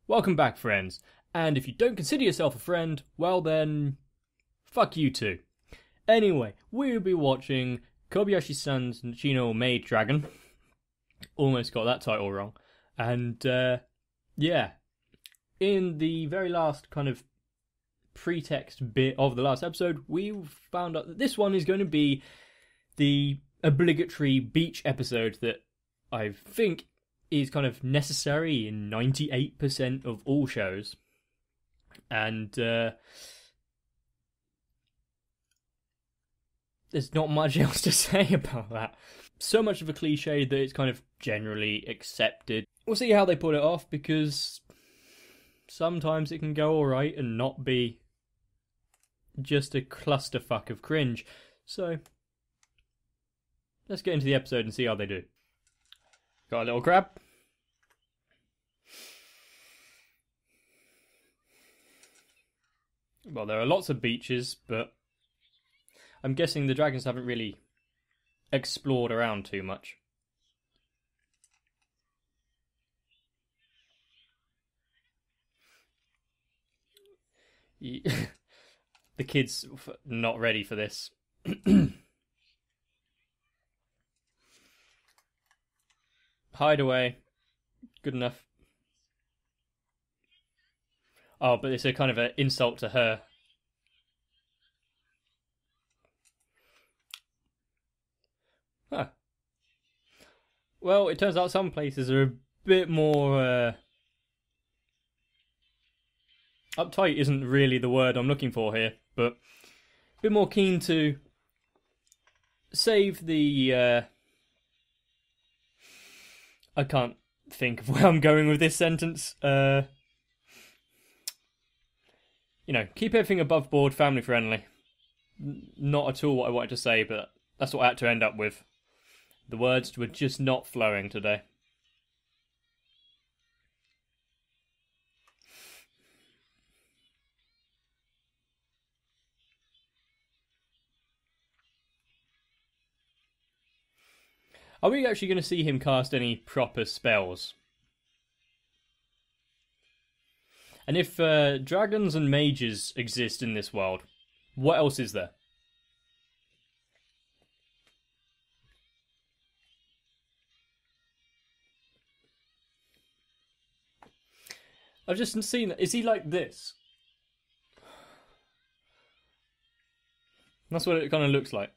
Welcome back, friends. And if you don't consider yourself a friend, well then, fuck you too. Anyway, we'll be watching Kobayashi-san's Chino Maid Dragon. Almost got that title wrong. And, yeah. In the very last kind of pretext bit of the last episode, we found out that this one is going to be the obligatory beach episode that I think is kind of necessary in 98% of all shows. And there's not much else to say about that. So much of a cliche that it's kind of generally accepted. We'll see how they pull it off, because sometimes it can go alright and not be just a clusterfuck of cringe. So let's get into the episode and see how they do. Got a little crab. Well, there are lots of beaches, but I'm guessing the dragons haven't really explored around too much. The kids not ready for this. Hideaway. Good enough. Oh, but it's a kind of an insult to her. Huh. Well, it turns out some places are a bit more uptight isn't really the word I'm looking for here, but a bit more keen to save the I can't think of where I'm going with this sentence. Keep everything above board, family friendly. Not at all what I wanted to say, but that's what I had to end up with. The words were just not flowing today. Are we actually going to see him cast any proper spells? And if dragons and mages exist in this world, what else is there? I've just seen that. Is he like this? That's what it kind of looks like.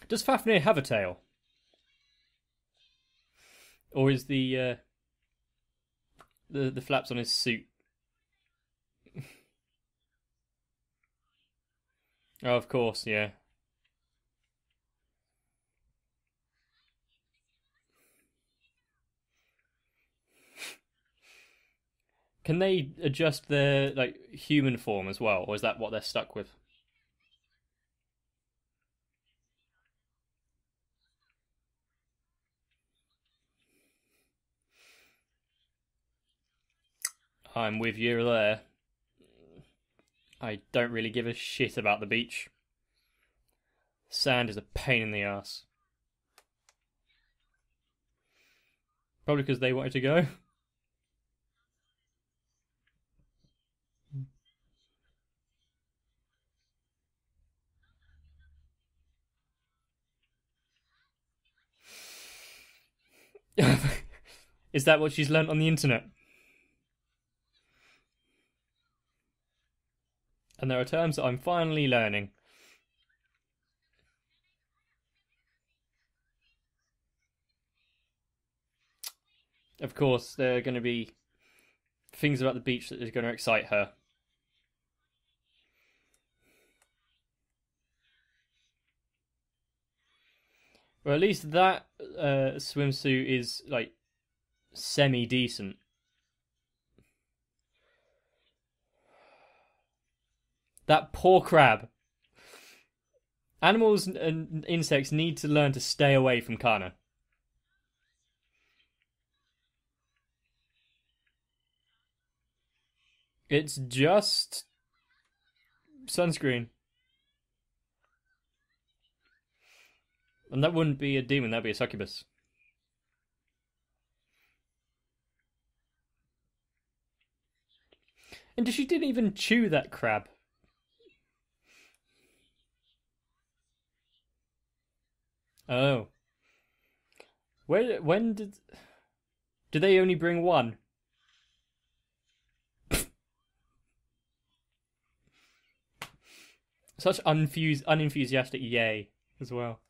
Does Fafnir have a tail? Or is the flaps on his suit? Oh, of course, yeah. Can they adjust their human form as well, or is that what they're stuck with? I'm with you there. I don't really give a shit about the beach. Sand is a pain in the ass. Probably because they wanted to go. Is that what she's learnt on the internet? And there are terms that I'm finally learning. Of course, there are going to be things about the beach that is going to excite her. Or at least that swimsuit is semi-decent. That poor crab. Animals and insects need to learn to stay away from Kana. It's just sunscreen. And that wouldn't be a demon, that'd be a succubus. And she didn't even chew that crab. Oh. When did they only bring one? Such unenthusiastic yay as well.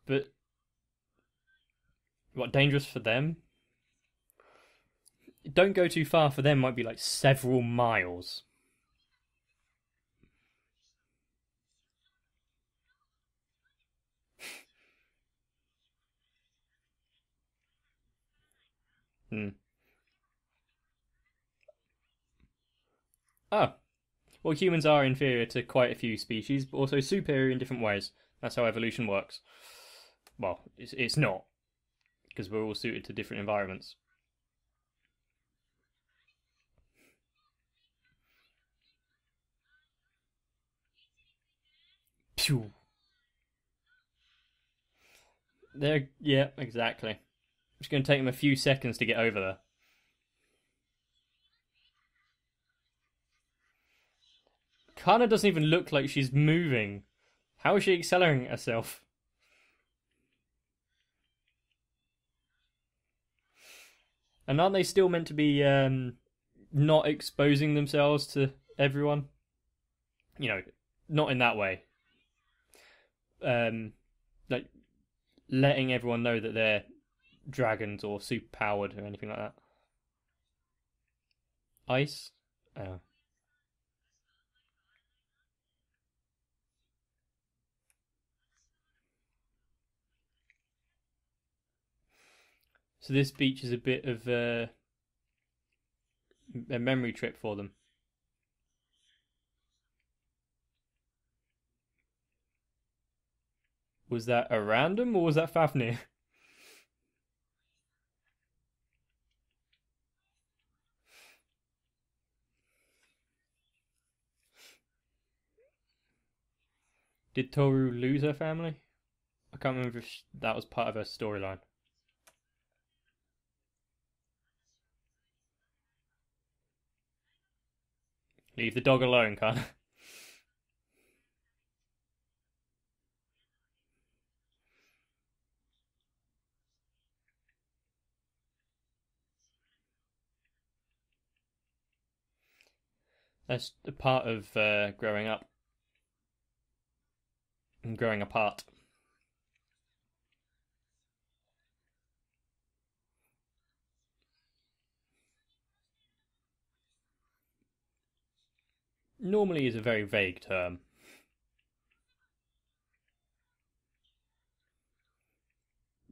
But what, dangerous for them? Don't go too far, for them might be like several miles. Hmm. Oh. Well, humans are inferior to quite a few species, but also superior in different ways. That's how evolution works. Well, it's not, because we're all suited to different environments. Phew. There, yeah, exactly. It's going to take them a few seconds to get over there. Kana doesn't even look like she's moving. How is she accelerating herself? And aren't they still meant to be not exposing themselves to everyone? You know, not in that way. Like letting everyone know that they're dragons or super powered or anything like that. Ice? Oh. So this beach is a bit of a memory trip for them. Was that a random or was that Fafnir? Did Toru lose her family? I can't remember if that was part of her storyline. Leave the dog alone, Kana. That's a part of growing up and growing apart. Normally is a very vague term.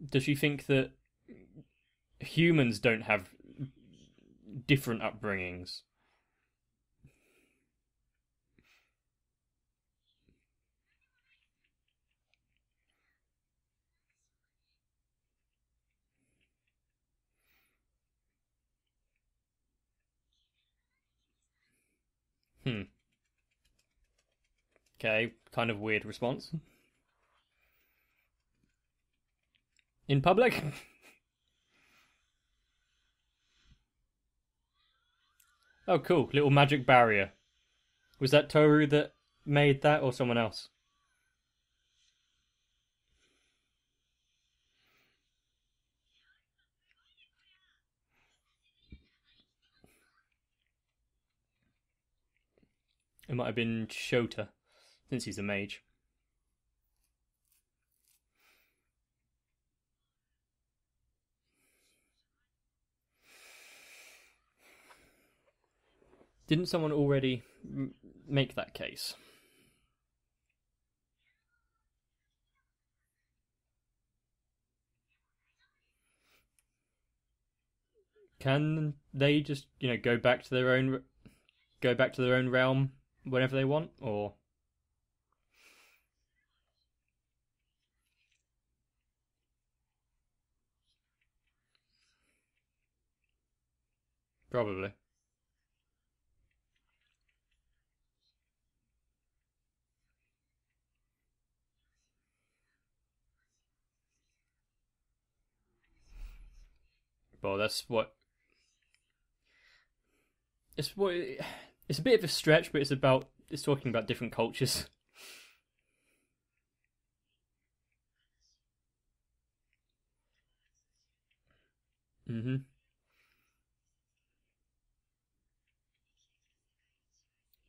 Does she think that humans don't have different upbringings? Hmm. Okay, kind of weird response. In public? Oh, cool. Little magic barrier. Was that Toru that made that or someone else? It might have been Shota, since he's a mage. Didn't someone already make that case? Can they just, go back to their own realm whenever they want, or Probably. Well, that's what it's what it's a bit of a stretch, but it's talking about different cultures. Hmm.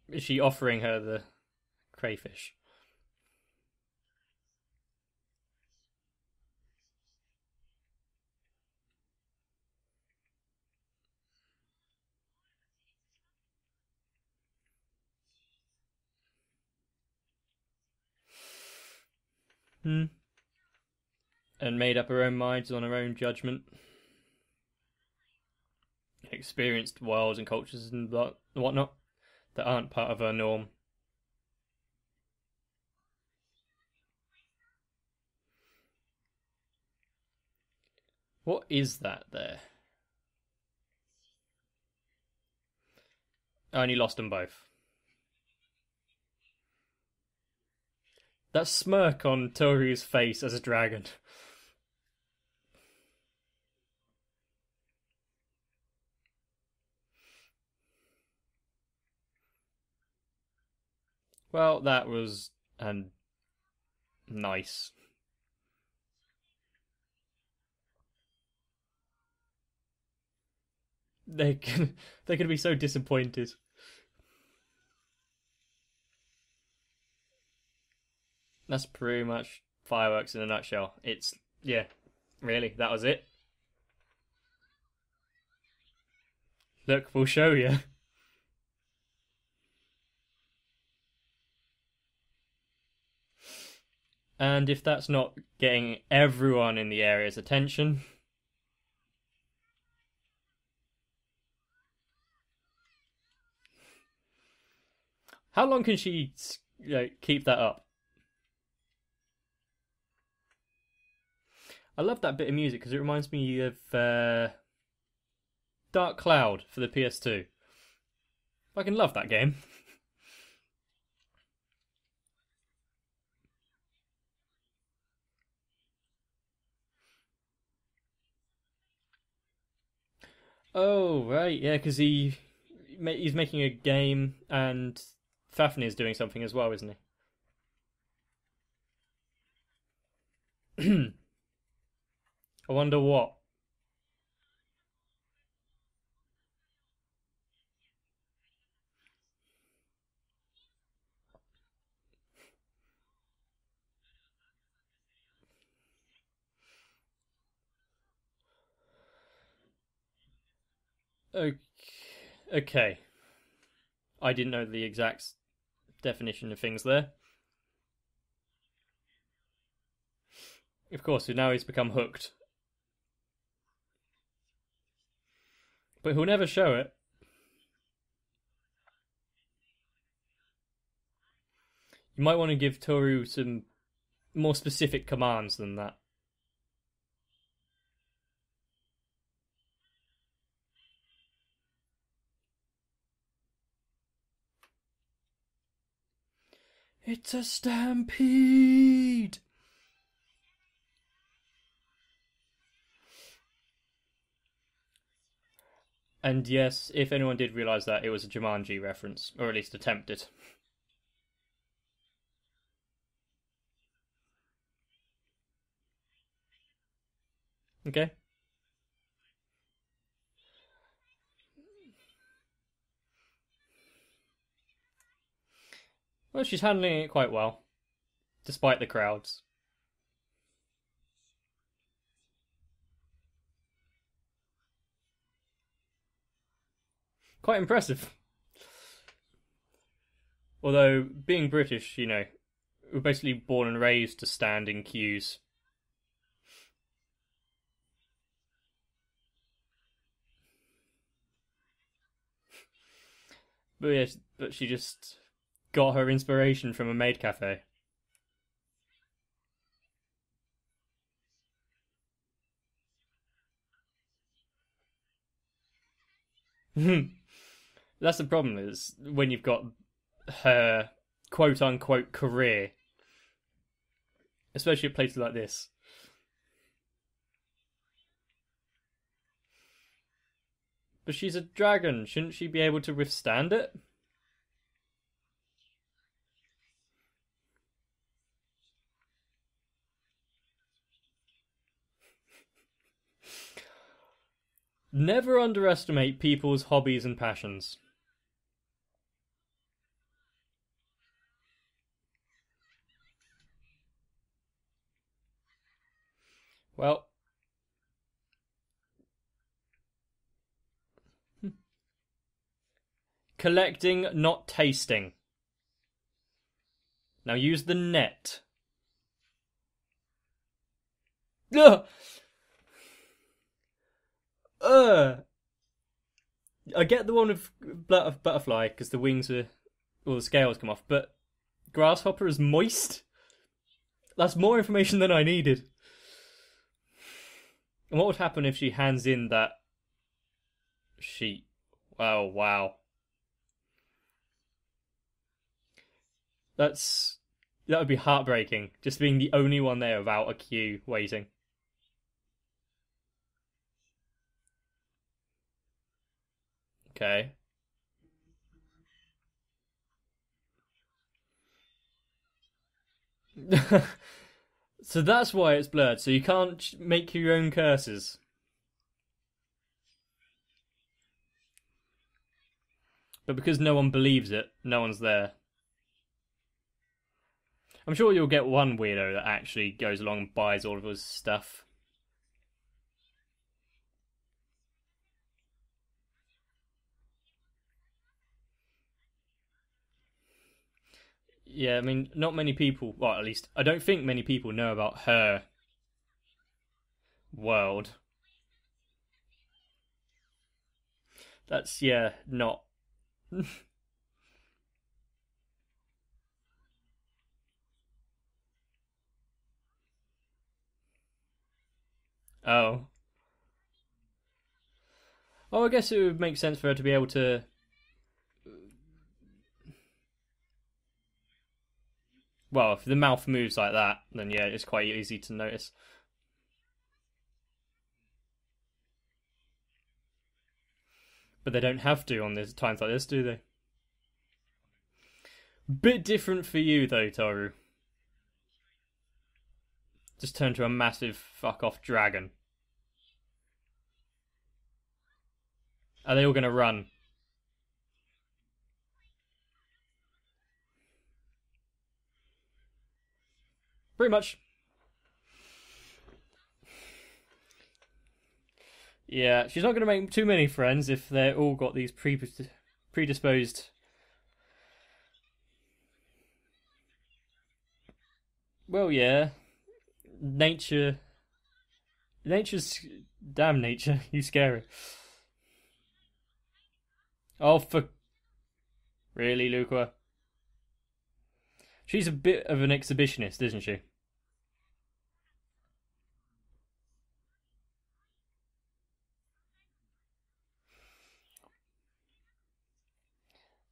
Is she offering her the crayfish? Hmm. And made up her own minds on her own judgment. Experienced worlds and cultures and whatnot that aren't part of her norm. What is that there? I only lost them both. That smirk on Toru's face as a dragon. Well, that was nice. They can they can be so disappointed. That's pretty much fireworks in a nutshell. It's yeah, really, that was it. Look, we'll show you. And if that's not getting everyone in the area's attention, how long can she keep that up? I love that bit of music because it reminds me of Dark Cloud for the PS2. I can love that game. Oh right, yeah, because he's making a game and Fafnir's doing something as well, isn't he? I wonder what. Okay. Okay. I didn't know the exact definition of things there. Of course, so now he's become hooked. But he'll never show it. You might want to give Toru some more specific commands than that. It's a stampede! And yes, if anyone did realise that, it was a Jumanji reference, or at least attempted. Okay? Well, she's handling it quite well, despite the crowds. Quite impressive. Although, being British, we're basically born and raised to stand in queues. But yeah, but she just got her inspiration from a maid cafe. That's the problem, is when you've got her quote-unquote career, especially at places like this. But she's a dragon. Shouldn't she be able to withstand it? Never underestimate people's hobbies and passions. Well, collecting, not tasting. Now use the net. Ugh! I get the one of butterfly because the wings are, or the scales come off, but grasshopper is moist. That's more information than I needed. And what would happen if she hands in that sheet? Oh, wow. That would be heartbreaking, just being the only one there without a queue waiting. Okay. So that's why it's blurred, so you can't make your own curses. But because no one believes it, no one's there. I'm sure you'll get one weirdo that actually goes along and buys all of his stuff. Yeah, I mean, not many people, well, at least, I don't think many people know about her world. That's, yeah, not. Oh. Oh, I guess it would make sense for her to be able to. Well, if the mouth moves like that, then yeah, it's quite easy to notice. But they don't have to on this times like this, do they? Bit different for you though, Toru. Just turn to a massive fuck off dragon. Are they all gonna run? Pretty much. Yeah, she's not going to make too many friends if they're all got these predisposed. Well, yeah, nature. Nature's damn nature. You scary. Oh, for really, Luca? She's a bit of an exhibitionist, isn't she?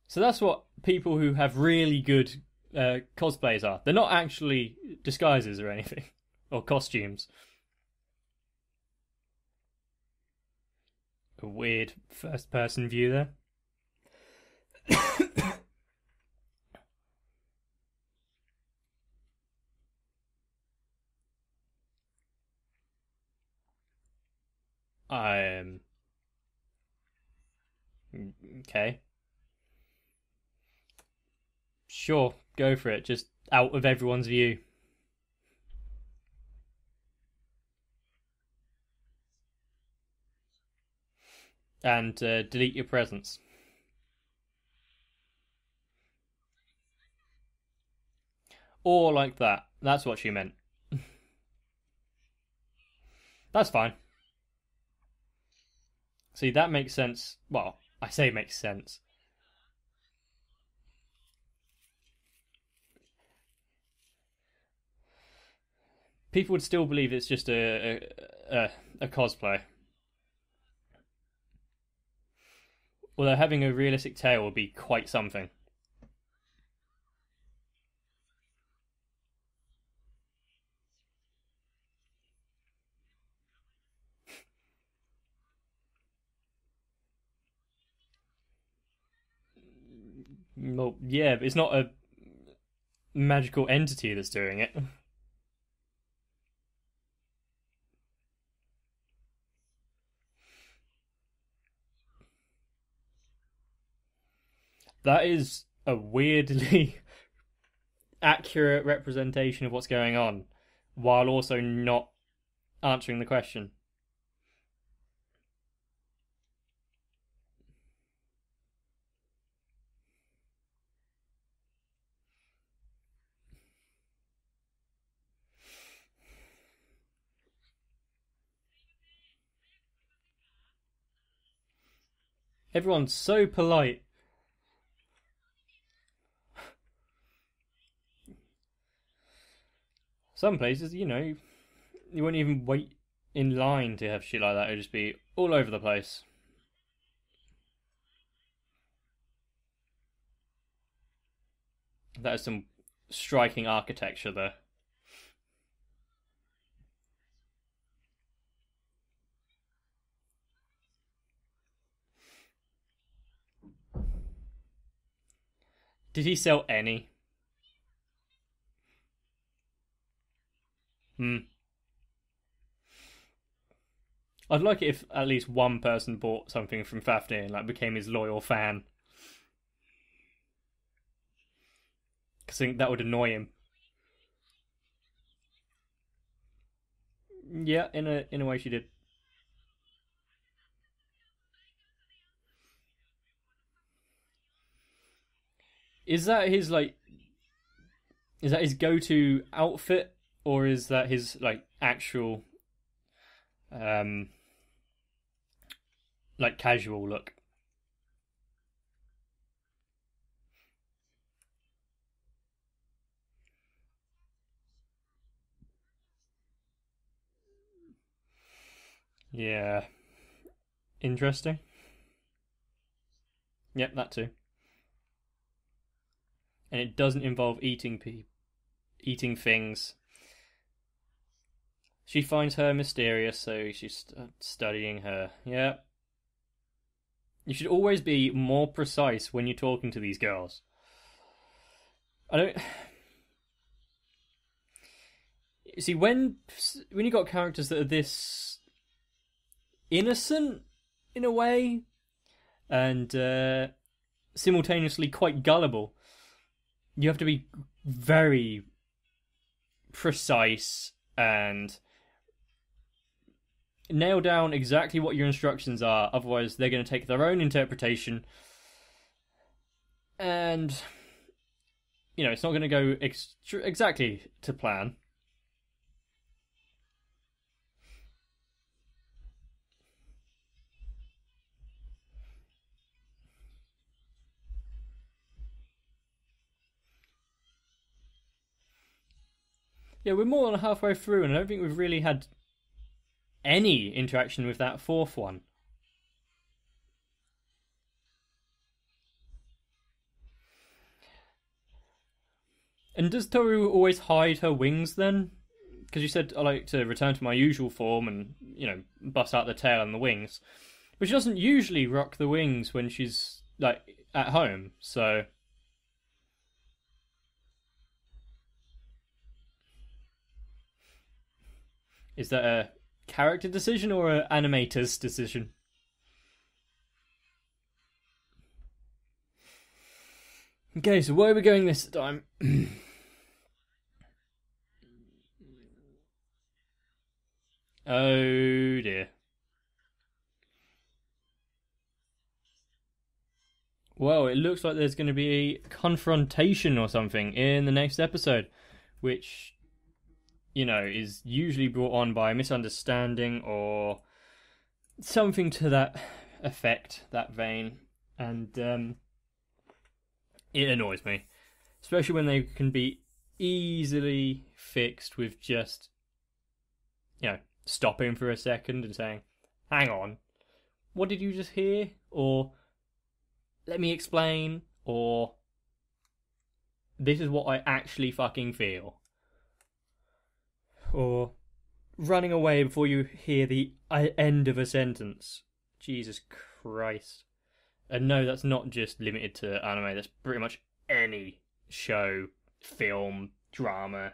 So that's what people who have really good cosplays are. They're not actually disguises or anything, or costumes. A weird first person view there. I'm okay. Sure, go for it. Just out of everyone's view. And delete your presence. Or like that. That's what she meant. That's fine. See, that makes sense. Well, I say makes sense. People would still believe it's just a cosplay. Although having a realistic tail would be quite something. Well, yeah, but it's not a magical entity that's doing it. That is a weirdly accurate representation of what's going on, while also not answering the question. Everyone's so polite. Some places, you wouldn't even wait in line to have shit like that. It'd just be all over the place. That is some striking architecture there. Did he sell any? I'd like it if at least one person bought something from Fafnir and became his loyal fan. Because I think that would annoy him. Yeah, in a way she did. Is that his go-to outfit, or is that his actual casual look? Yeah. Interesting. Yep, that too. And it doesn't involve eating things. She finds her mysterious, so she's studying her. Yeah. You should always be more precise when you're talking to these girls. I don't. See, when you got characters that are this innocent in a way, and simultaneously quite gullible, you have to be very precise and nail down exactly what your instructions are. Otherwise, they're going to take their own interpretation, and it's not going to go exactly to plan. Yeah, we're more than halfway through, and I don't think we've really had any interaction with that fourth one. And does Toru always hide her wings then? Because you said I like to return to my usual form and, bust out the tail and the wings. But she doesn't usually rock the wings when she's, at home, so. Is that a character decision or an animator's decision? Okay, so where are we going this time? Oh dear. Well, it looks like there's going to be a confrontation or something in the next episode, which, is usually brought on by misunderstanding or something to that effect, that vein. And it annoys me, especially when they can be easily fixed with just, stopping for a second and saying, hang on, what did you just hear? Or let me explain, or this is what I actually fucking feel. Or running away before you hear the end of a sentence. Jesus Christ. And no, that's not just limited to anime, that's pretty much any show, film, drama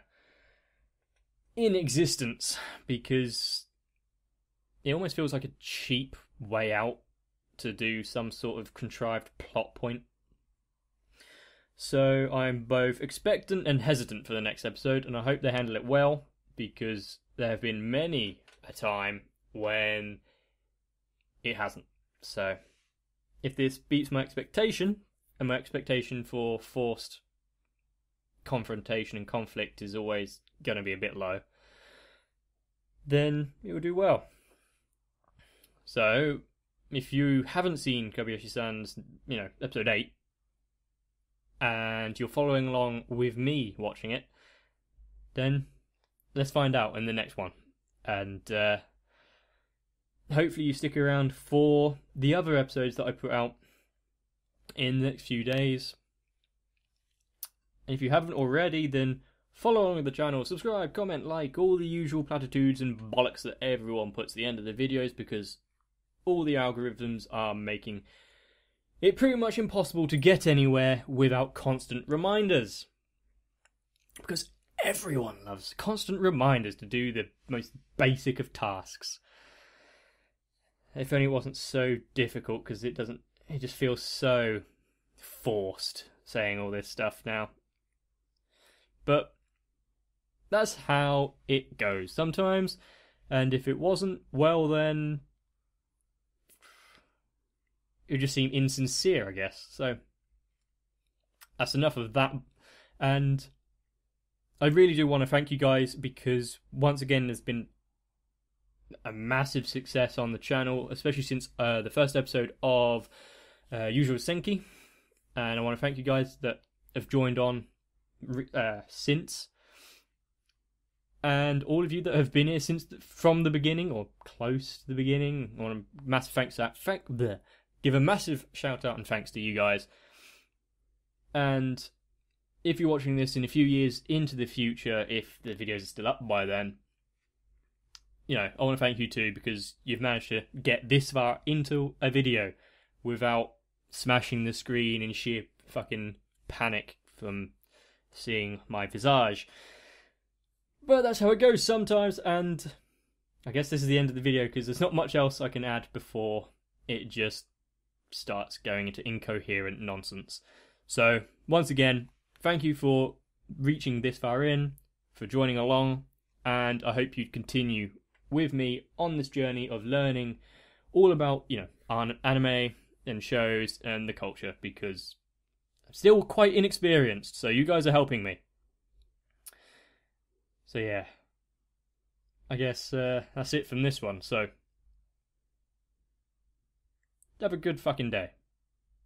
in existence, because it almost feels like a cheap way out to do some sort of contrived plot point. So I'm both expectant and hesitant for the next episode, and I hope they handle it well, because there have been many a time when it hasn't. So if this beats my expectation, and my expectation for forced confrontation and conflict is always going to be a bit low, then it will do well. So if you haven't seen Kobayashi-san's, episode 8, and you're following along with me watching it, then let's find out in the next one. And hopefully you stick around for the other episodes that I put out in the next few days. And if you haven't already, then follow along with the channel, subscribe, comment, like, all the usual platitudes and bollocks that everyone puts at the end of the videos, because all the algorithms are making it pretty much impossible to get anywhere without constant reminders. Because everyone loves constant reminders to do the most basic of tasks. If only it wasn't so difficult, because it just feels so forced saying all this stuff now. But that's how it goes sometimes, and if it wasn't, well then it would just seem insincere, I guess. So that's enough of that. And I really do want to thank you guys, because once again there's been a massive success on the channel, especially since the first episode of Usual Senki. And I want to thank you guys that have joined on since, and all of you that have been here since from the beginning, or close to the beginning. I want a massive thanks to that. Give a massive shout out and thanks to you guys. And if you're watching this in a few years into the future, if the videos are still up by then, I want to thank you too, because you've managed to get this far into a video without smashing the screen in sheer fucking panic from seeing my visage. But that's how it goes sometimes, and I guess this is the end of the video, because there's not much else I can add before it just starts going into incoherent nonsense. So once again, thank you for reaching this far in, for joining along, and I hope you continue with me on this journey of learning all about, anime and shows and the culture, because I'm still quite inexperienced, so you guys are helping me. So yeah, I guess that's it from this one. So have a good fucking day.